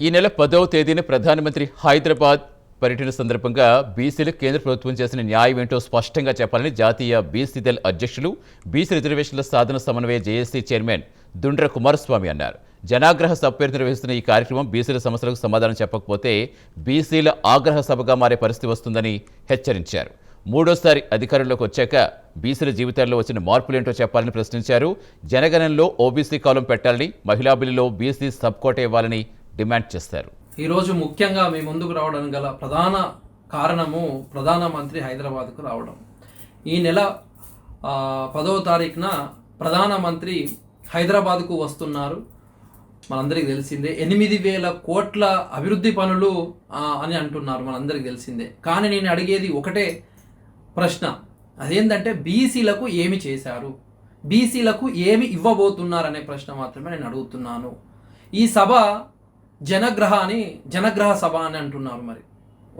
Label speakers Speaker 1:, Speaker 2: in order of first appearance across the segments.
Speaker 1: ఈ నెల 10వ తేదీన ప్రధానమంత్రి హైదరాబాద్ పర్యటన సందర్భంగా బీసీలకు కేంద్ర ప్రభుత్వం చేసిన న్యాయం ఏంటో స్పష్టంగా చెప్పాలని జాతీయ బీసీ దళ్ అధ్యక్షులు బీసీ రిజర్వేషన్ల సాధన సమన్వయ జేఏసీ చైర్మన్ దుండ్ర కుమారస్వామి అన్నారు. జనాగ్రహ సభ పేరు నిర్వహిస్తున్న ఈ కార్యక్రమం బీసీల సమస్యలకు సమాధానం చెప్పకపోతే బీసీల ఆగ్రహ సభగా మారే పరిస్థితి వస్తుందని హెచ్చరించారు. మూడోసారి అధికారంలోకి వచ్చాక బీసీల జీవితాల్లో వచ్చిన మార్పులేంటో చెప్పాలని ప్రశ్నించారు. జనగణనలో ఓబీసీ కాలం పెట్టాలని, మహిళా బిల్లులో బీసీ సబ్ కోట ఇవ్వాలని డిమాండ్ చేశారు.
Speaker 2: ఈరోజు ముఖ్యంగా మీ ముందుకు రావడానికి గల ప్రధాన కారణము ప్రధానమంత్రి హైదరాబాద్కు రావడం. ఈ నెల 10వ తారీఖున ప్రధానమంత్రి హైదరాబాద్కు వస్తున్నారు. మనందరికీ తెలిసిందే. 8,000 కోట్ల అభివృద్ధి పనులు అని అంటున్నారు, మనందరికీ తెలిసిందే. కానీ నేను అడిగేది ఒకటే ప్రశ్న, అదేంటంటే బీసీలకు ఏమి చేశారు, బీసీలకు ఏమి ఇవ్వబోతున్నారనే ప్రశ్న మాత్రమే నేను అడుగుతున్నాను. ఈ సభ జనగ్రహ సభ అని అంటున్నారు. మరి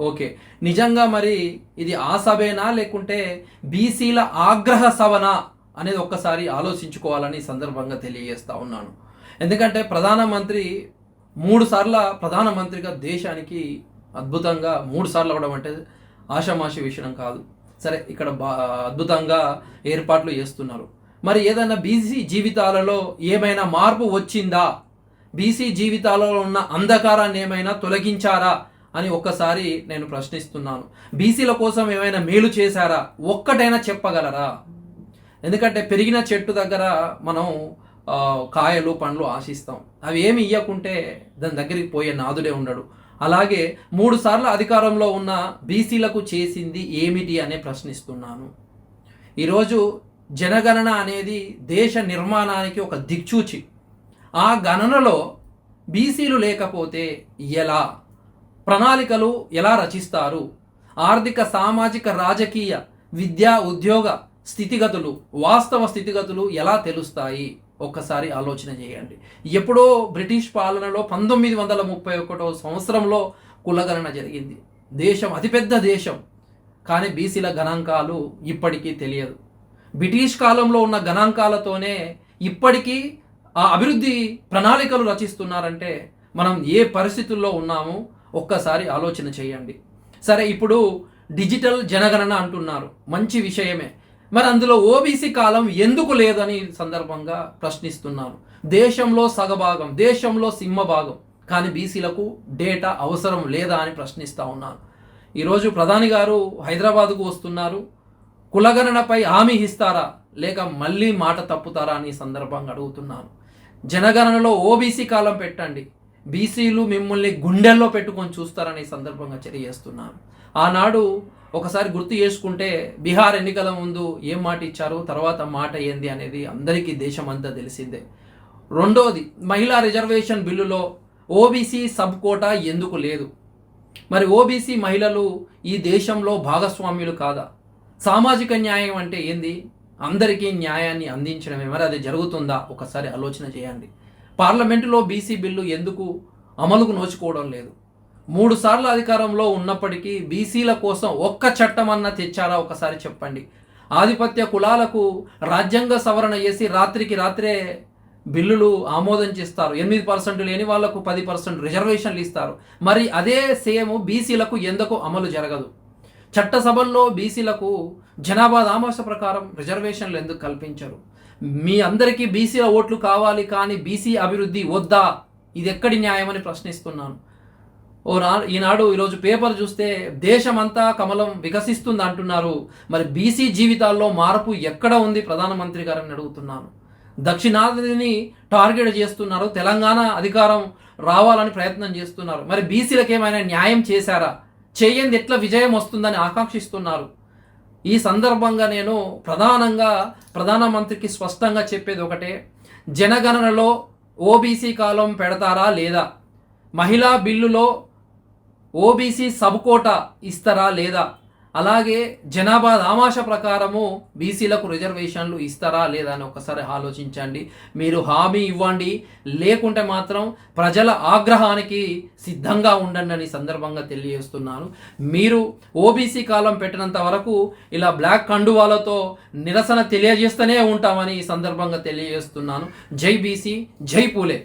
Speaker 2: ఓకే, నిజంగా మరి ఇది ఆ సభేనా లేకుంటే బీసీల ఆగ్రహ సభనా అనేది ఒక్కసారి ఆలోచించుకోవాలని సందర్భంగా తెలియజేస్తా ఉన్నాను. ఎందుకంటే ప్రధానమంత్రి 3 సార్ల ప్రధానమంత్రిగా దేశానికి అద్భుతంగా 3 సార్లు అవ్వడం అంటే ఆషామాషి విషయం కాదు. సరే, ఇక్కడ అద్భుతంగా ఏర్పాట్లు చేస్తున్నారు. మరి ఏదైనా బీసీ జీవితాలలో ఏమైనా మార్పు వచ్చిందా, బీసీ జీవితాలలో ఉన్న అంధకారాన్ని ఏమైనా తొలగించారా అని ఒక్కసారి నేను ప్రశ్నిస్తున్నాను. బీసీల కోసం ఏమైనా మేలు చేశారా, ఒక్కటైనా చెప్పగలరా? ఎందుకంటే పెరిగిన చెట్టు దగ్గర మనం కాయలు పండ్లు ఆశిస్తాం, అవి ఏమి ఇయ్యకుంటే దాని దగ్గరికి పోయే నాదుడే ఉండడు. అలాగే 3 సార్లు అధికారంలో ఉన్న బీసీలకు చేసింది ఏమిటి అనే ప్రశ్నిస్తున్నాను. ఈరోజు జనగణన అనేది దేశ నిర్మాణానికి ఒక దిక్చూచి. ఆ గణనలో బీసీలు లేకపోతే ఎలా, ప్రణాళికలు ఎలా రచిస్తారు, ఆర్థిక సామాజిక రాజకీయ విద్యా ఉద్యోగ స్థితిగతులు, వాస్తవ స్థితిగతులు ఎలా తెలుస్తాయి? ఒక్కసారి ఆలోచన చేయండి. ఎప్పుడో బ్రిటిష్ పాలనలో 1931 సంవత్సరంలో కులగణన జరిగింది. దేశం అతిపెద్ద దేశం, కానీ బీసీల గణాంకాలు ఇప్పటికీ తెలియదు. బ్రిటిష్ కాలంలో ఉన్న గణాంకాలతోనే ఇప్పటికీ ఆ అభివృద్ధి ప్రణాళికలు రచిస్తున్నారంటే మనం ఏ పరిస్థితుల్లో ఉన్నామో ఒక్కసారి ఆలోచన చేయండి. సరే, ఇప్పుడు డిజిటల్ జనగణన అంటున్నారు, మంచి విషయమే. మరి అందులో ఓబీసీ కాలం ఎందుకు లేదని సందర్భంగా ప్రశ్నిస్తున్నాను. దేశంలో సగభాగం, దేశంలో సింహభాగం, కానీ బీసీలకు డేటా అవసరం లేదా అని ప్రశ్నిస్తూ ఉన్నాను. ఈరోజు ప్రధాని గారు హైదరాబాద్కు వస్తున్నారు. కులగణనపై హామీ ఇస్తారా లేక మళ్ళీ మాట తప్పుతారా అని సందర్భంగా అడుగుతున్నాను. జనగణనలో ఓబీసీ కాలం పెట్టండి, బీసీలు మిమ్మల్ని గుండెల్లో పెట్టుకొని చూస్తారని సందర్భంగా తెలియజేస్తున్నాను. ఆనాడు ఒకసారి గుర్తు చేసుకుంటే బీహార్ ఎన్నికల ముందు ఏం మాట ఇచ్చారు, తర్వాత మాట ఏంది అనేది అందరికీ దేశమంతా తెలిసిందే. రెండోది, మహిళా రిజర్వేషన్ బిల్లులో ఓబీసీ సబ్ కోటా ఎందుకు లేదు? మరి ఓబీసీ మహిళలు ఈ దేశంలో భాగస్వామ్యులు కాదా? సామాజిక న్యాయం అంటే ఏంది? అందరికీ న్యాయాన్ని అందించడమే. మరి అది జరుగుతుందా? ఒకసారి ఆలోచన చేయండి. పార్లమెంటులో బీసీ బిల్లు ఎందుకు అమలుకు నోచుకోవడం లేదు? 3 సార్లు అధికారంలో ఉన్నప్పటికీ బీసీల కోసం ఒక్క చట్టం అన్నా తెచ్చారా? ఒకసారి చెప్పండి. ఆధిపత్య కులాలకు రాజ్యాంగ సవరణ చేసి రాత్రికి రాత్రే బిల్లులు ఆమోదం చేస్తారు. 8% లేని వాళ్లకు 10% రిజర్వేషన్లు ఇస్తారు. మరి అదే సేమ్ బీసీలకు ఎందుకు అమలు జరగదు? చట్టసభల్లో బీసీలకు జనాభా దామాష ప్రకారం రిజర్వేషన్లు ఎందుకు కల్పించరు? మీ అందరికీ బీసీల ఓట్లు కావాలి, కానీ బీసీ అభివృద్ధి వద్దా? ఇది ఎక్కడి న్యాయమని ప్రశ్నిస్తున్నాను. ఈరోజు పేపర్ చూస్తే దేశమంతా కమలం వికసిస్తుంది అంటున్నారు. మరి బీసీ జీవితాల్లో మార్పు ఎక్కడ ఉంది ప్రధానమంత్రి గారిని అడుగుతున్నాను. దక్షిణాదిని టార్గెట్ చేస్తున్నారు, తెలంగాణ అధికారం రావాలని ప్రయత్నం చేస్తున్నారు. మరి బీసీలకు ఏమైనా న్యాయం చేశారా? చేయంది ఎట్లా విజయం వస్తుందని ఆకాంక్షిస్తున్నారు. ఈ సందర్భంగా నేను ప్రధానంగా ప్రధానమంత్రికి స్పష్టంగా చెప్పేది ఒకటే, జనగణనలో ఓబీసీ కాలం పెడతారా లేదా? మహిళా బిల్లులో ఓబీసీ సబ్ కోటా ఇస్తారా లేదా? అలాగే జనాభా దామాష ప్రకారము బీసీలకు రిజర్వేషన్లు ఇస్తారా లేదా అని ఒకసారి ఆలోచించండి. మీరు హామీ ఇవ్వండి, లేకుంటే మాత్రం ప్రజల ఆగ్రహానికి సిద్ధంగా ఉండండి అని సందర్భంగా తెలియజేస్తున్నాను. మీరు ఓబీసీ కాలం పెట్టినంత వరకు ఇలా బ్లాక్ కండువాలతో నిరసన తెలియజేస్తూనే ఉంటామని ఈ సందర్భంగా తెలియజేస్తున్నాను. జై బీసీ, జై పూలే.